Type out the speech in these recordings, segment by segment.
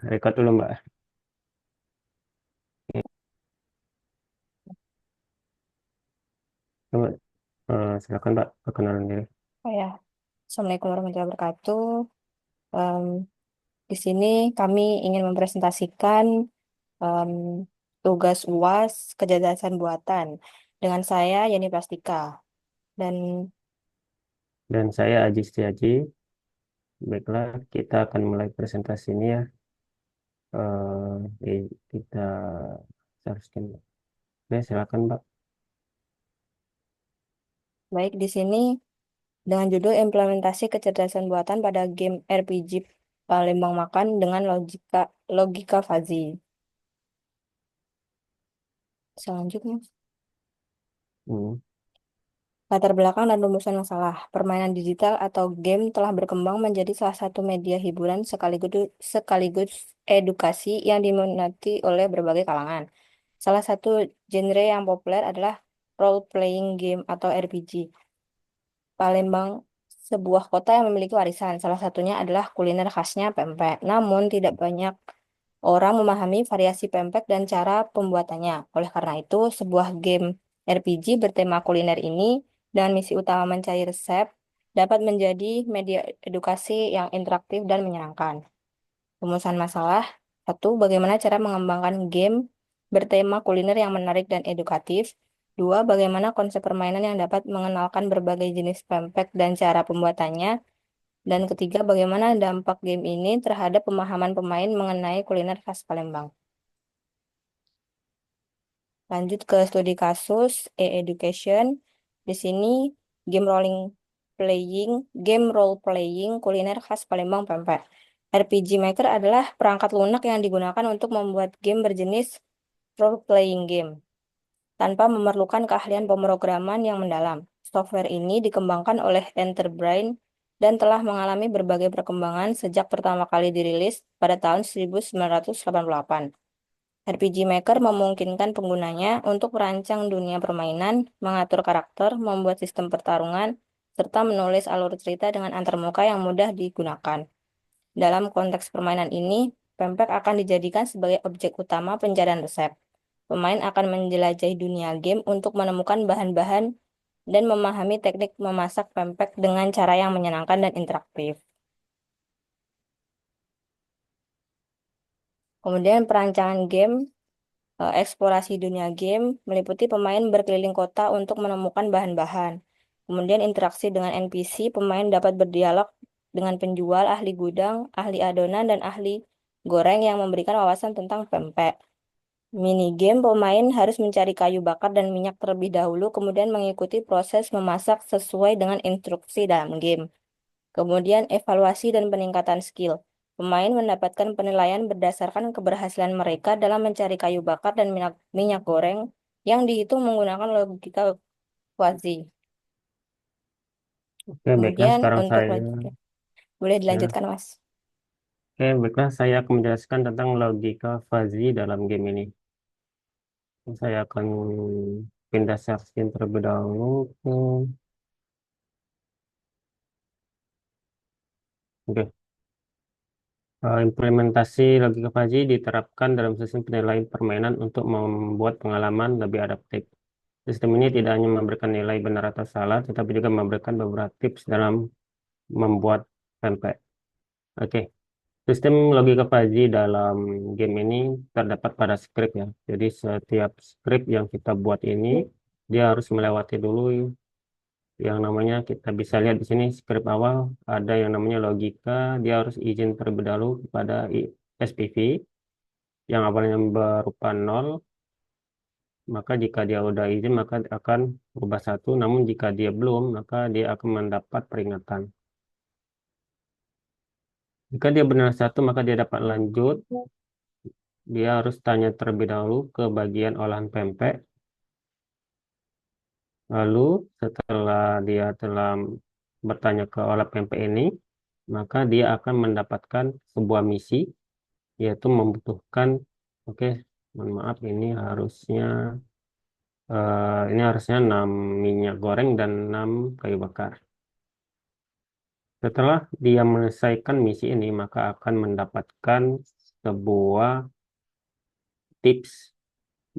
Record dulu, Mbak. Coba, silakan, Mbak, perkenalan diri. Oh ya, Assalamualaikum warahmatullahi wabarakatuh. Em, di sini kami ingin mempresentasikan em, tugas UAS kecerdasan buatan dengan saya Yani Plastika. Dan Dan saya Aji Setiaji. Baiklah, kita akan mulai presentasi ini ya. Kita seharusnya. Oke, silakan, Mbak. baik di sini dengan judul implementasi kecerdasan buatan pada game RPG Palembang Makan dengan logika logika fuzzy. Selanjutnya. Hmm. Latar belakang dan rumusan masalah. Permainan digital atau game telah berkembang menjadi salah satu media hiburan sekaligus edukasi yang diminati oleh berbagai kalangan. Salah satu genre yang populer adalah role playing game atau RPG. Palembang, sebuah kota yang memiliki warisan. Salah satunya adalah kuliner khasnya pempek. Namun tidak banyak orang memahami variasi pempek dan cara pembuatannya. Oleh karena itu, sebuah game RPG bertema kuliner ini dan misi utama mencari resep dapat menjadi media edukasi yang interaktif dan menyenangkan. Rumusan masalah: satu, bagaimana cara mengembangkan game bertema kuliner yang menarik dan edukatif. Dua, bagaimana konsep permainan yang dapat mengenalkan berbagai jenis pempek dan cara pembuatannya. Dan ketiga, bagaimana dampak game ini terhadap pemahaman pemain mengenai kuliner khas Palembang. Lanjut ke studi kasus e-education. Di sini game rolling playing, game role playing kuliner khas Palembang pempek. RPG Maker adalah perangkat lunak yang digunakan untuk membuat game berjenis role playing game tanpa memerlukan keahlian pemrograman yang mendalam. Software ini dikembangkan oleh Enterbrain dan telah mengalami berbagai perkembangan sejak pertama kali dirilis pada tahun 1988. RPG Maker memungkinkan penggunanya untuk merancang dunia permainan, mengatur karakter, membuat sistem pertarungan, serta menulis alur cerita dengan antarmuka yang mudah digunakan. Dalam konteks permainan ini, pempek akan dijadikan sebagai objek utama pencarian resep. Pemain akan menjelajahi dunia game untuk menemukan bahan-bahan dan memahami teknik memasak pempek dengan cara yang menyenangkan dan interaktif. Kemudian perancangan game, eksplorasi dunia game meliputi pemain berkeliling kota untuk menemukan bahan-bahan. Kemudian interaksi dengan NPC, pemain dapat berdialog dengan penjual, ahli gudang, ahli adonan, dan ahli goreng yang memberikan wawasan tentang pempek. Minigame, pemain harus mencari kayu bakar dan minyak terlebih dahulu, kemudian mengikuti proses memasak sesuai dengan instruksi dalam game. Kemudian evaluasi dan peningkatan skill. Pemain mendapatkan penilaian berdasarkan keberhasilan mereka dalam mencari kayu bakar dan minyak goreng yang dihitung menggunakan logika quasi. Oke, baiklah. Kemudian Sekarang untuk saya, logika, boleh ya. dilanjutkan, Mas. Oke, baiklah. Saya akan menjelaskan tentang logika fuzzy dalam game ini. Saya akan pindah screen terlebih dahulu. Oke. Implementasi logika fuzzy diterapkan dalam sistem penilaian permainan untuk membuat pengalaman lebih adaptif. Sistem ini tidak hanya memberikan nilai benar atau salah, tetapi juga memberikan beberapa tips dalam membuat pempek. Oke, sistem logika fuzzy dalam game ini terdapat pada script ya. Jadi setiap script yang kita buat ini, dia harus melewati dulu yang namanya, kita bisa lihat di sini script awal ada yang namanya logika. Dia harus izin terlebih dahulu kepada SPV yang awalnya berupa nol, maka jika dia udah izin maka akan berubah satu, namun jika dia belum maka dia akan mendapat peringatan. Jika dia benar satu maka dia dapat lanjut. Dia harus tanya terlebih dahulu ke bagian olahan pempek. Lalu setelah dia telah bertanya ke olah pempek ini, maka dia akan mendapatkan sebuah misi, yaitu membutuhkan, oke, mohon maaf, ini harusnya 6 minyak goreng dan 6 kayu bakar. Setelah dia menyelesaikan misi ini, maka akan mendapatkan sebuah tips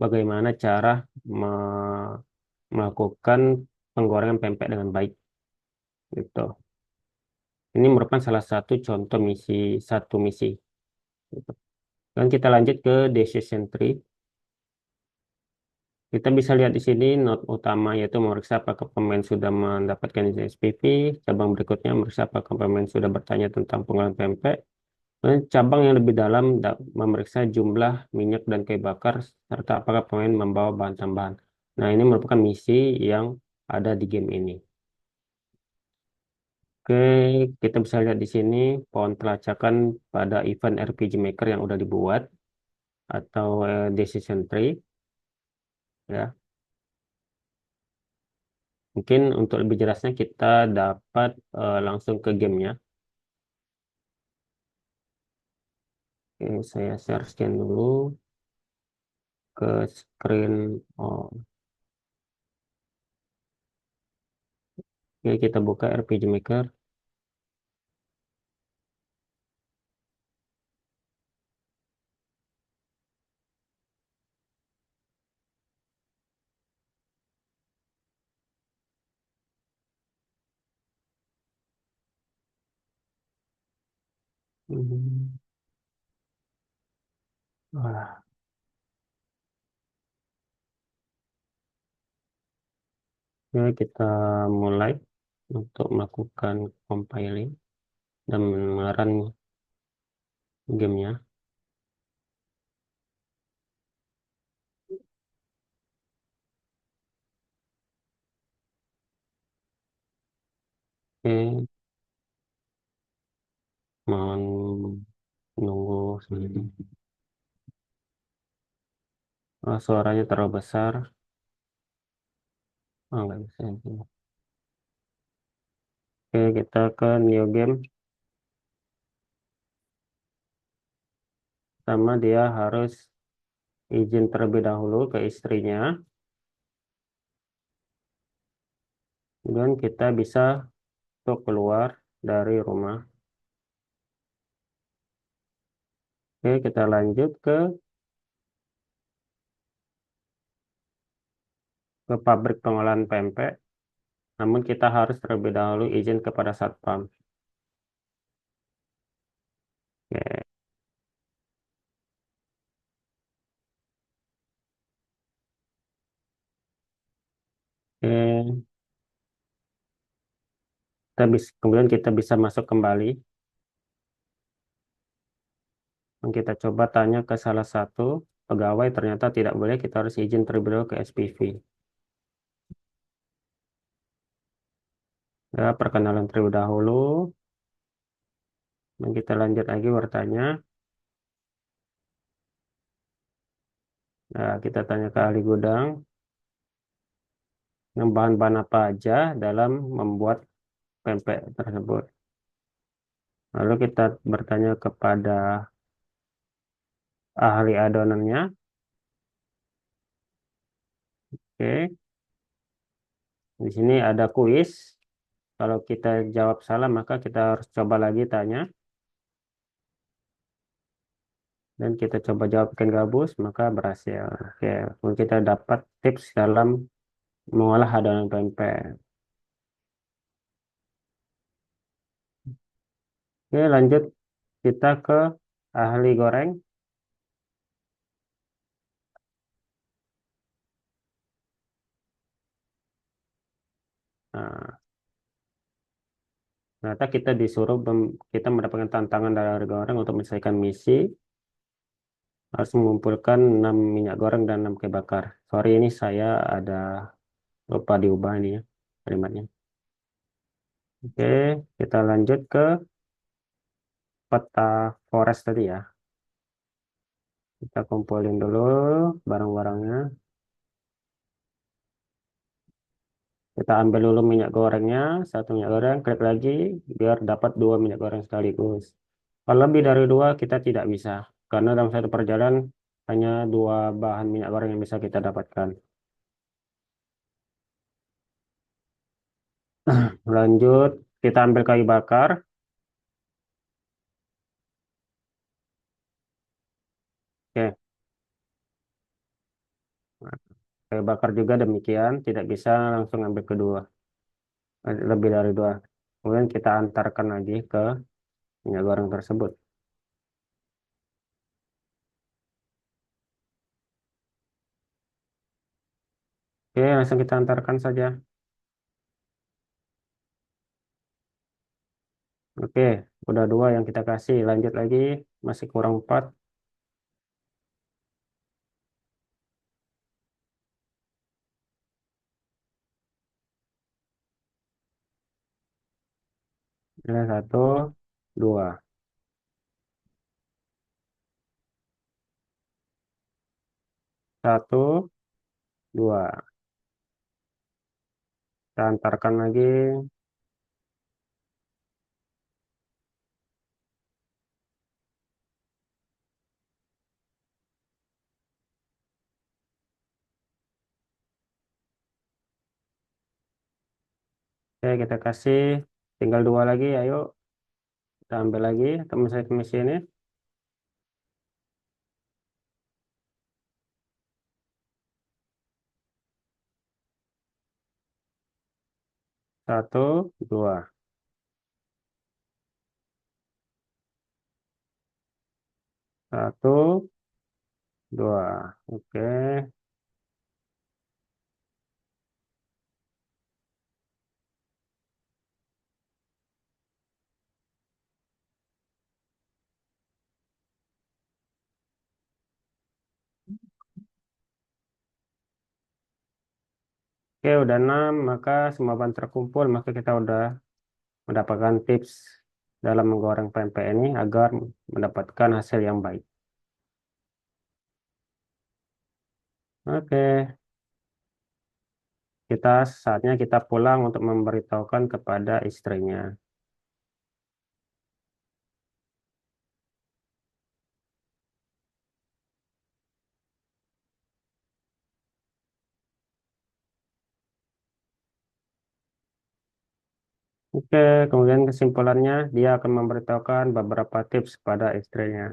bagaimana cara me- melakukan penggorengan pempek dengan baik gitu. Ini merupakan salah satu contoh satu misi gitu. Dan kita lanjut ke decision tree. Kita bisa lihat di sini not utama yaitu memeriksa apakah pemain sudah mendapatkan izin SPV. Cabang berikutnya memeriksa apakah pemain sudah bertanya tentang pengolahan pempek. Dan cabang yang lebih dalam memeriksa jumlah minyak dan kayu bakar serta apakah pemain membawa bahan tambahan. Nah, ini merupakan misi yang ada di game ini. Oke, kita bisa lihat di sini pohon pelacakan pada event RPG Maker yang udah dibuat atau decision tree ya. Mungkin untuk lebih jelasnya kita dapat langsung ke gamenya. Oke, saya share scan dulu ke screen. Oh, oke, kita buka RPG Maker. Hmm, wah, ya kita mulai untuk melakukan compiling dan mengeran gamenya. Oke, mohon nunggu sebentar. Oh, suaranya terlalu besar. Oh, nggak bisa. Oke, kita ke new game. Pertama dia harus izin terlebih dahulu ke istrinya. Dan kita bisa untuk keluar dari rumah. Oke, kita lanjut ke pabrik pengolahan pempek. Namun kita harus terlebih dahulu izin kepada satpam. Oke, oke. Kemudian kita bisa masuk kembali. Dan kita coba tanya ke salah satu pegawai, ternyata tidak boleh, kita harus izin terlebih dahulu ke SPV. Ya, perkenalan terlebih dahulu. Dan kita lanjut lagi bertanya. Nah, kita tanya ke ahli gudang, yang bahan-bahan apa aja dalam membuat pempek tersebut. Lalu kita bertanya kepada ahli adonannya. Oke, di sini ada kuis. Kalau kita jawab salah, maka kita harus coba lagi tanya. Dan kita coba jawabkan gabus, maka berhasil. Oke, lalu kita dapat tips dalam mengolah adonan pempek. Oke, lanjut kita ke ahli goreng. Nah, ternyata kita mendapatkan tantangan dari ahli goreng untuk menyelesaikan misi. Harus mengumpulkan 6 minyak goreng dan 6 kayu bakar. Sorry, ini saya ada lupa diubah ini ya kalimatnya. Oke, kita lanjut ke peta forest tadi ya. Kita kumpulin dulu barang-barangnya. Kita ambil dulu minyak gorengnya, satu minyak goreng, klik lagi biar dapat dua minyak goreng sekaligus. Kalau lebih dari dua kita tidak bisa, karena dalam satu perjalanan hanya dua bahan minyak goreng yang bisa kita dapatkan. Lanjut, kita ambil kayu bakar. Oke. Nah, kayu bakar juga demikian, tidak bisa langsung ambil kedua, lebih dari dua. Kemudian kita antarkan lagi ke minyak goreng tersebut. Oke, langsung kita antarkan saja. Oke, udah dua yang kita kasih. Lanjut lagi, masih kurang empat. Ini satu, dua, satu, dua. Kita antarkan lagi. Oke, kita kasih. Tinggal dua lagi, ayo. Kita ambil lagi teman saya ke mesin ini. Satu, dua. Satu, dua. Oke. Oke, udah enam. Maka semua bahan terkumpul. Maka kita udah mendapatkan tips dalam menggoreng pempek ini agar mendapatkan hasil yang baik. Oke, saatnya kita pulang untuk memberitahukan kepada istrinya. Oke, kemudian kesimpulannya dia akan memberitahukan beberapa tips kepada istrinya.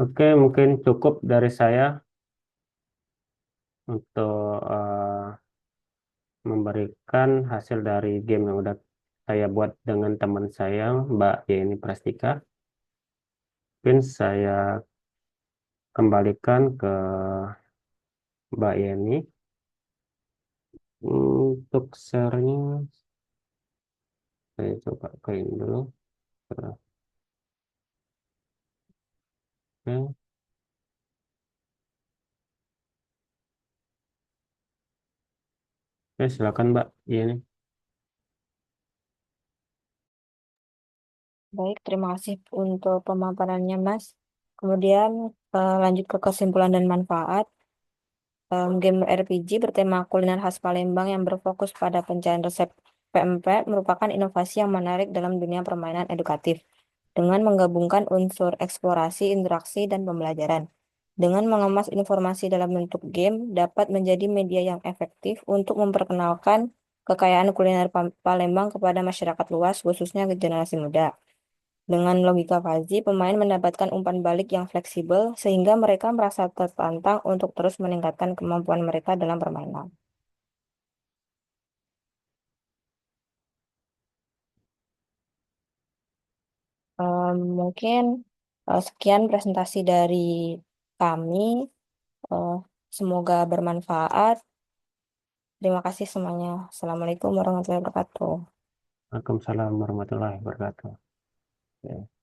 Oke, mungkin cukup dari saya untuk memberikan hasil dari game yang udah saya buat dengan teman saya, Mbak Yeni Prastika. Mungkin saya kembalikan ke Mbak Yeni untuk share-nya. Saya coba ke ini dulu. Oke, oke, silakan Mbak Yeni. Baik, terima kasih untuk pemaparannya, Mas. Kemudian lanjut ke kesimpulan dan manfaat. Game RPG bertema kuliner khas Palembang yang berfokus pada pencarian resep PMP merupakan inovasi yang menarik dalam dunia permainan edukatif dengan menggabungkan unsur eksplorasi, interaksi, dan pembelajaran. Dengan mengemas informasi dalam bentuk game dapat menjadi media yang efektif untuk memperkenalkan kekayaan kuliner Palembang kepada masyarakat luas, khususnya ke generasi muda. Dengan logika Fuzzy, pemain mendapatkan umpan balik yang fleksibel sehingga mereka merasa tertantang untuk terus meningkatkan kemampuan mereka dalam permainan. Mungkin sekian presentasi dari kami. Eh, Semoga bermanfaat. Terima kasih semuanya. Assalamualaikum warahmatullahi wabarakatuh. Waalaikumsalam warahmatullahi wabarakatuh. Oke.